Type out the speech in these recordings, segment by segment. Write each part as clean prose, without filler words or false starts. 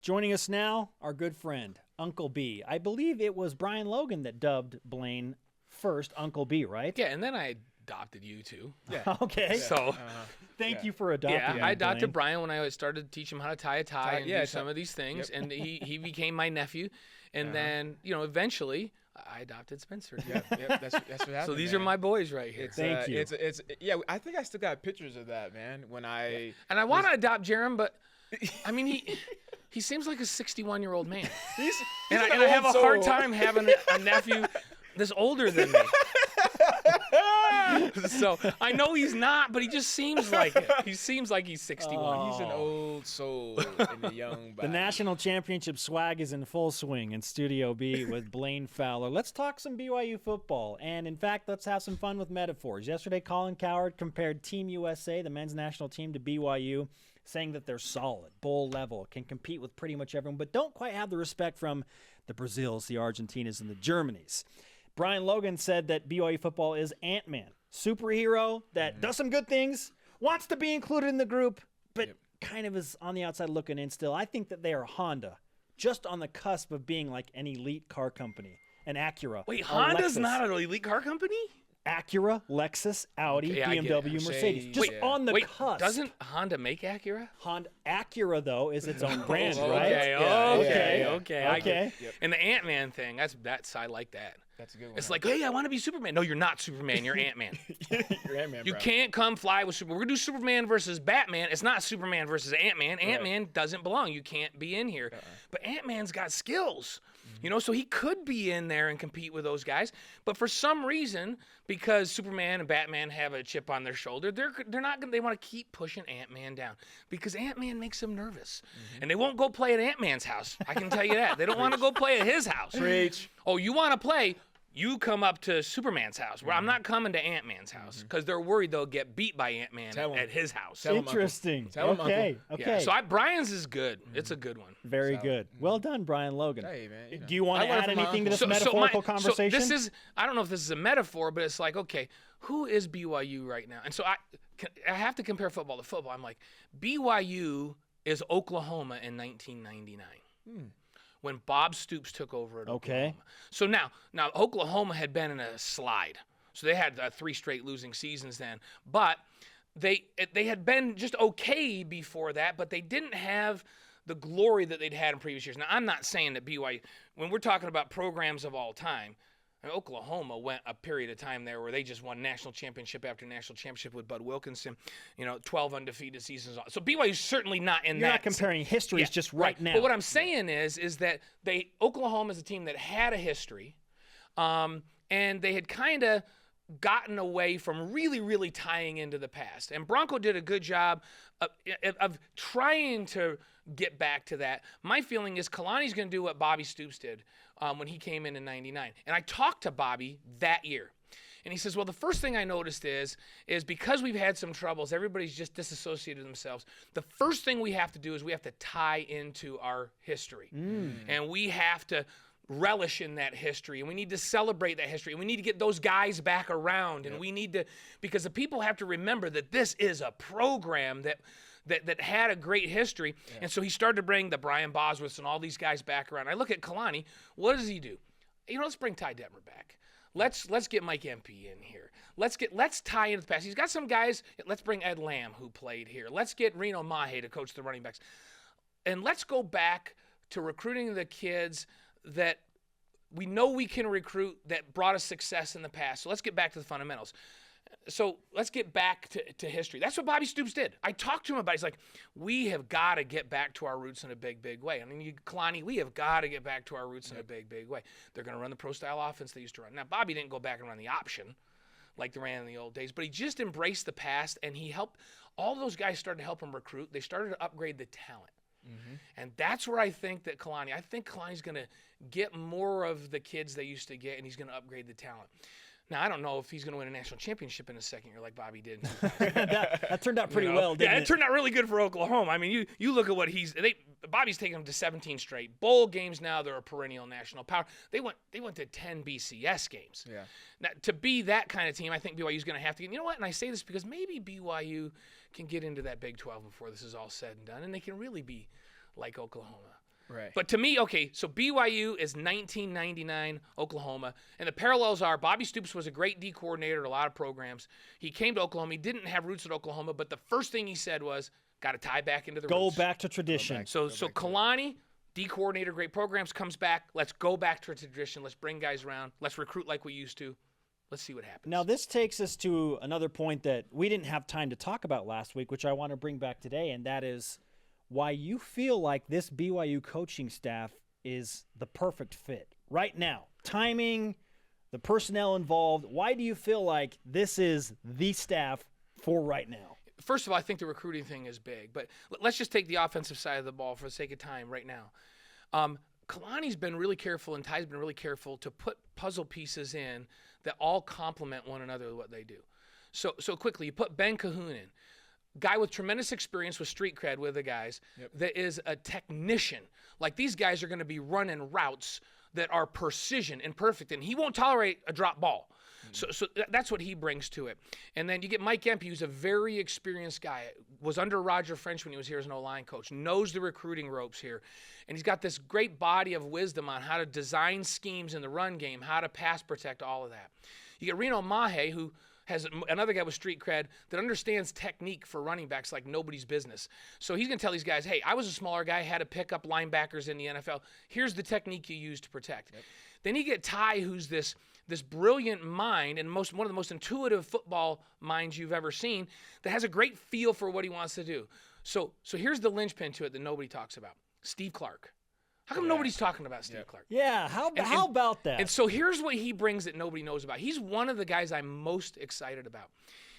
Joining us now, our good friend, Uncle B. I believe it was Brian Logan that dubbed Blaine first Uncle B, right? Yeah, and then I adopted you too. Yeah. Okay. So Thank you for adopting yeah, me, I adopted Blaine. Brian when I started to teach him how to tie a tie and do some of these things, and he became my nephew, and then eventually I adopted Spencer. Yeah, that's what happened. So these are my boys right here. Thank you. Yeah, I think I still got pictures of that, man. When I And I want to adopt Jerem, but I mean he seems like a 61-year-old man. he's And an I have a old hard soul. time having a nephew that's older than me. So I know he's not, but he just seems like it. He seems like he's 61. He's an old soul in a young body. The national championship swag is in full swing in Studio B with Blaine Fowler. Let's talk some BYU football. And, in fact, let's have some fun with metaphors. Yesterday, Colin Cowherd compared Team USA, the men's national team, to BYU, saying that they're solid, bowl level, can compete with pretty much everyone, but don't quite have the respect from the Brazils, the Argentinas, and the Germanys. Brian Logan said that BYU football is Ant-Man, superhero that does some good things, wants to be included in the group, but kind of is on the outside looking in still. I think that they are Honda, just on the cusp of being like an elite car company, an Acura. Wait, a Honda's Lexus. not an elite car company? Acura, Lexus, Audi, Okay, I get it. BMW, Mercedes. Just on the Wait, cusp. doesn't Honda make Acura? Honda Acura, though, is its own brand, Oh, right? Okay, okay. I get it. Yep. And the Ant-Man thing, that's I like that. That's a good one. It's like, hey, I want to be Superman. No, you're not Superman. You're Ant-Man. You're Ant-Man, You bro. can't come fly with Superman. We're going to do Superman versus Batman. It's not Superman versus Ant-Man. Ant-Man doesn't belong. You can't be in here. But Ant-Man's got skills, so he could be in there and compete with those guys. But for some reason, because Superman and Batman have a chip on their shoulder, they're not going. They want to keep pushing Ant-Man down because Ant-Man makes them nervous, and they won't go play at Ant-Man's house. I can tell you that. They don't want to go play at his house. Preach. Oh, you want to play? You come up to Superman's house. Where I'm not coming to Ant-Man's house because they're worried they'll get beat by Ant-Man at his house. Tell him, Uncle. Interesting. Tell him, Okay. Uncle. Okay. Yeah, so Brian's is good. It's a good one. Very good. Well done, Brian Logan. Hey, man, Do you want I to learned add from my anything to uncle. this metaphorical So conversation? this is, I don't know if this is a metaphor, but it's like, okay, who is BYU right now? And so I have to compare football to football. I'm like, BYU is Oklahoma in 1999. When Bob Stoops took over at Oklahoma. So now Oklahoma had been in a slide. So they had 3 straight losing seasons then. But they had been just okay before that, but they didn't have the glory that they'd had in previous years. Now, I'm not saying that BYU, when we're talking about programs of all time, Oklahoma went a period of time there where they just won national championship after national championship with Bud Wilkinson, 12 undefeated seasons. So BYU's certainly not in that. You're not comparing histories just right now. But what I'm saying is that Oklahoma is a team that had a history, and they had kind of gotten away from really, really tying into the past. And Bronco did a good job of trying to get back to that. My feeling is Kalani's going to do what Bobby Stoops did when he came in 99. And I talked to Bobby that year. And he says, well, the first thing I noticed is because we've had some troubles, everybody's just disassociated themselves. The first thing we have to do is we have to tie into our history. And we have to relish in that history, and we need to celebrate that history, and we need to get those guys back around, and we need to, because the people have to remember that this is a program that had a great history. And so he started to bring the Brian Bosworths and all these guys back around. I look at Kalani. What does he do? Let's bring Ty Detmer back. Let's get Mike Empey in here. Let's tie into the past. He's got some guys. Let's bring Ed Lamb, who played here. Let's get Reno Mahe to coach the running backs, and let's go back to recruiting the kids that we know we can recruit that brought us success in the past. So let's get back to the fundamentals. So let's get back to history. That's what Bobby Stoops did. I talked to him about it. He's like, we have got to get back to our roots in a big, big way. I mean, Kalani, we have got to get back to our roots in a big, big way. They're going to run the pro-style offense they used to run. Now, Bobby didn't go back and run the option like they ran in the old days, but he just embraced the past, and he helped. All those guys started to help him recruit. They started to upgrade the talent. And that's where I think that Kalani's going to get more of the kids they used to get, and he's going to upgrade the talent. Now, I don't know if he's going to win a national championship in his second year like Bobby did. that turned out pretty well, didn't it? Yeah, it turned out really good for Oklahoma. I mean, you look at what Bobby's taken them to 17 straight bowl games now. They're a perennial national power. They went to 10 BCS games. Yeah. Now, to be that kind of team, I think BYU's going to have to get. You know what? And I say this because maybe BYU can get into that Big 12 before this is all said and done, and they can really be like Oklahoma. Right. But to me, okay, so BYU is 1999 Oklahoma, and the parallels are Bobby Stoops was a great D coordinator at a lot of programs. He came to Oklahoma. He didn't have roots at Oklahoma, but the first thing he said was, got to tie back into the roots. Go back to tradition. So Kalani, D coordinator, great programs, comes back. Let's go back to tradition. Let's bring guys around. Let's recruit like we used to. Let's see what happens. Now, this takes us to another point that we didn't have time to talk about last week, which I want to bring back today, and that is why you feel like this BYU coaching staff is the perfect fit right now. Timing, the personnel involved. Why do you feel like this is the staff for right now? First of all, I think the recruiting thing is big, but let's just take the offensive side of the ball for the sake of time right now. Kalani's been really careful and Ty's been really careful to put puzzle pieces in that all complement one another with what they do. So quickly, you put Ben Cahoon in. Guy with tremendous experience with street cred with the guys, that is a technician. Like, these guys are going to be running routes that are precision and perfect, and he won't tolerate a drop ball. So that's what he brings to it. And then you get Mike Empey, who's a very experienced guy, was under Roger French when he was here as an O-line coach, knows the recruiting ropes here. And he's got this great body of wisdom on how to design schemes in the run game, how to pass protect, all of that. You get Reno Mahe, who has another guy with street cred that understands technique for running backs like nobody's business. So he's going to tell these guys, hey, I was a smaller guy, had to pick up linebackers in the NFL. Here's the technique you use to protect. Then you get Ty, who's this brilliant mind and one of the most intuitive football minds you've ever seen that has a great feel for what he wants to do. So here's the linchpin to it that nobody talks about. Steve Clark. How come nobody's talking about Steve Clark? Yeah, how about that? And so here's what he brings that nobody knows about. He's one of the guys I'm most excited about.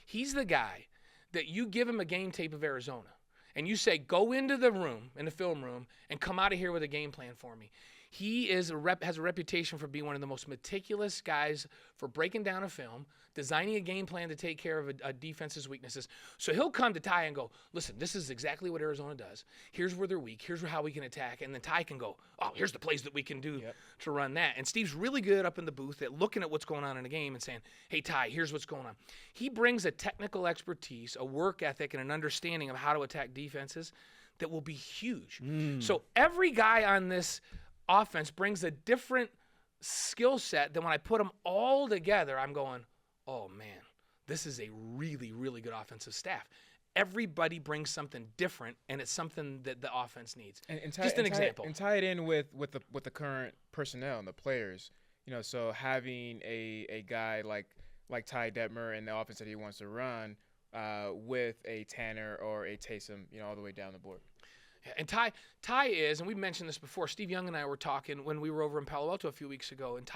He's the guy that you give him a game tape of Arizona, and you say, go into the room, in the film room, and come out of here with a game plan for me. He has a reputation for being one of the most meticulous guys for breaking down a film, designing a game plan to take care of a defense's weaknesses. So he'll come to Ty and go, listen, this is exactly what Arizona does. Here's where they're weak. Here's how we can attack. And then Ty can go, oh, here's the plays that we can do to run that. And Steve's really good up in the booth at looking at what's going on in the game and saying, hey, Ty, here's what's going on. He brings a technical expertise, a work ethic, and an understanding of how to attack defenses that will be huge. So every guy on this offense brings a different skill set than when I put them all together, I'm going, oh man, this is a really, really good offensive staff. Everybody brings something different, and it's something that the offense needs. Just an example. And tie it in with the current personnel and the players. You know, so having a guy like Ty Detmer and the offense that he wants to run with a Tanner or a Taysom, you know, all the way down the board. And Ty is, and we've mentioned this before, Steve Young and I were talking when we were over in Palo Alto a few weeks ago, and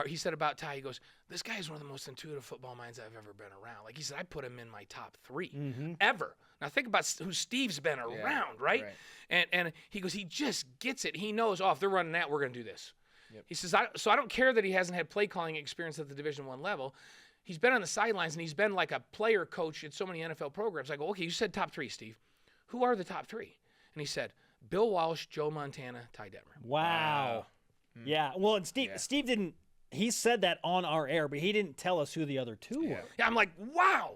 he said about Ty, he goes, this guy is one of the most intuitive football minds I've ever been around. Like he said, I put him in my top 3 ever. Now think about who Steve's been around, right? And he goes, he just gets it. He knows, if they're running that, we're going to do this. He says, so I don't care that he hasn't had play calling experience at the Division I level. He's been on the sidelines, and he's been like a player coach at so many NFL programs. I go, okay, you said top 3, Steve. Who are the top 3? And he said, Bill Walsh, Joe Montana, Ty Detmer. Wow. Yeah. Well, and Steve didn't. He said that on our air, but he didn't tell us who the other 2 were. Yeah, I'm like, wow.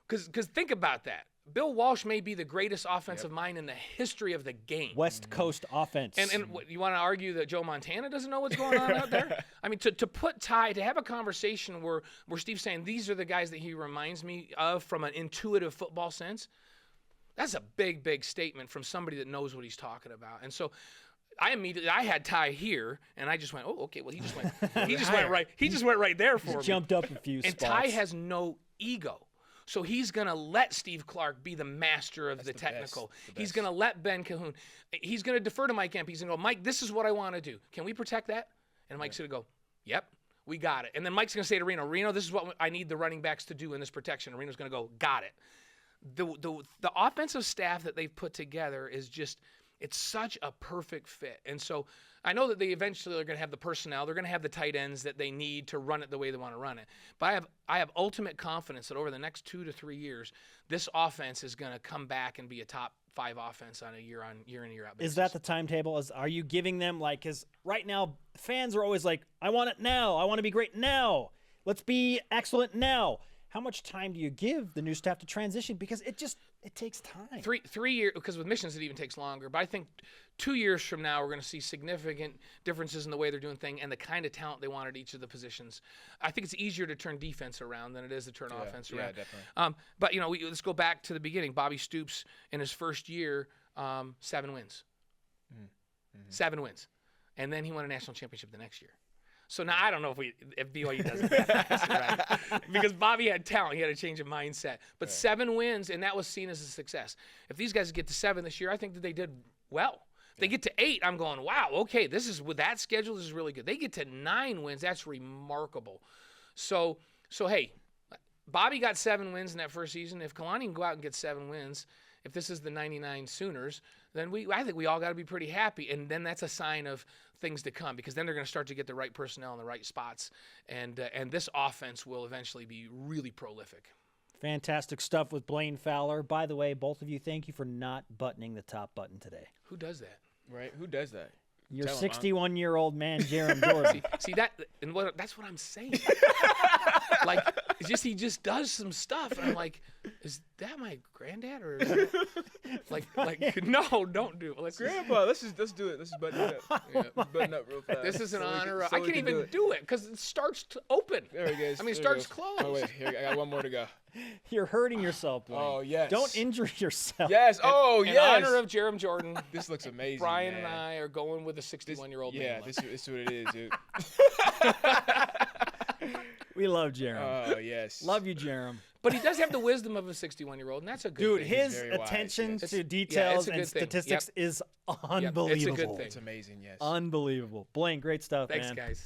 Because think about that. Bill Walsh may be the greatest offensive mind in the history of the game. West Coast offense. And what, you want to argue that Joe Montana doesn't know what's going on out there? I mean, to put Ty, to have a conversation where Steve's saying these are the guys that he reminds me of from an intuitive football sense, that's a big, big statement from somebody that knows what he's talking about. And so I had Ty here, and I just went, oh, okay. Well, he just went right there for me. Jumped up a few spots. And Ty has no ego. So he's going to let Steve Clark be the master of the technical. He's going to let Ben Cahoon. He's going to defer to Mike Empey. He's going to go, Mike, this is what I want to do. Can we protect that? And Mike's going to go, yep, we got it. And then Mike's going to say to Reno, this is what I need the running backs to do in this protection. And Reno's going to go, got it. The offensive staff that they've put together is just, it's such a perfect fit. And so I know that they eventually are going to have the personnel. They're going to have the tight ends that they need to run it the way they want to run it. But I have ultimate confidence that over the next 2 to 3 years, this offense is going to come back and be a top 5 offense on a year in, year out basis. Is that the timetable? Are you giving them, like, because right now fans are always like, I want it now. I want to be great now. Let's be excellent now. How much time do you give the new staff to transition? Because It takes time. 3 years, because with missions it even takes longer. But I think 2 years from now we're going to see significant differences in the way they're doing things and the kind of talent they want at each of the positions. I think it's easier to turn defense around than it is to turn offense around. Yeah, definitely. But let's go back to the beginning. Bobby Stoops in his first year, 7 wins. 7 wins, and then he won a national championship the next year. So now I don't know if BYU does it that fast, right? Because Bobby had talent, he had a change of mindset. But 7 wins, and that was seen as a success. If these guys get to 7 this year, I think that they did well. If they get to 8, I'm going, wow, okay, this is with that schedule, this is really good. They get to 9 wins, that's remarkable. So hey, Bobby got 7 wins in that first season. If Kalani can go out and get 7 wins, if this is the 99 Sooners, then I think we all got to be pretty happy. And then that's a sign of things to come, because then they're going to start to get the right personnel in the right spots. And this offense will eventually be really prolific. Fantastic stuff with Blaine Fowler. By the way, both of you, thank you for not buttoning the top button today. Who does that? Right? Who does that? Your 61-year-old man, Jerem Jordan. See that, and that's what I'm saying. Like, it's just he just does some stuff, and I'm like, is that my granddad, or is it, like no, don't do it. Grandpa, let's do it. Let's just button it up. Yeah. Button up real fast. This is an honor. So I can't even do it because it starts to open. There it goes. I mean, it There starts closed. Oh wait, here I got one more to go. You're hurting yourself, Blaine. Oh yes. Don't injure yourself. Yes. Oh In yes. honor of Jerem Jordan, This looks amazing. Brian man. and I are going with a 61-year-old man. Yeah, this is what it is, dude. We love Jerem. Oh yes. Love you, Jerem. But he does have the wisdom of a 61-year-old, and that's a good Dude, thing. his very wise, attention yes. to It's details a and good thing. statistics is Yep, unbelievable. it's a good thing. It's amazing. Yes. Unbelievable. Blaine, great stuff, Thanks, man. guys.